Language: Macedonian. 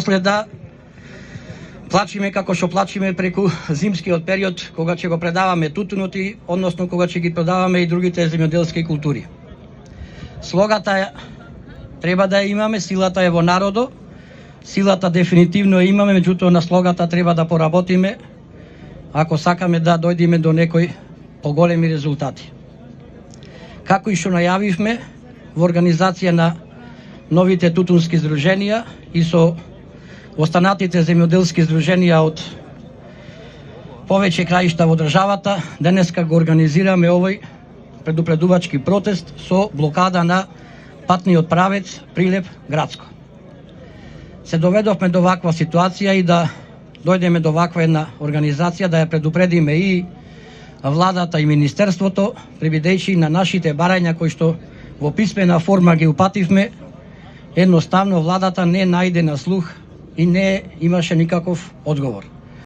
После да плачиме како што плачиме преку зимскиот период, кога ќе го предаваме тутунот и, односно кога ќе ги продаваме и другите земјоделски култури. Слогата треба да ја имаме, силата е во народо, силата дефинитивно ја имаме, меѓутоа на слогата треба да поработиме, ако сакаме да дојдеме до некои поголеми резултати. Како и што најавивме во организација на новите тутунски здруженија и со останатите земјоделски здруженија од повеќе краишта во државата, денеска го организираме овој предупредувачки протест со блокада на патниот правец Прилеп-Градско. Се доведовме до ваква ситуација и да дојдеме до ваква една организација, да ја предупредиме и владата и министерството, прибидејќи на нашите барања кои што во писмена форма ги упативме, едноставно владата не најде на слух и не имаше никаков одговор.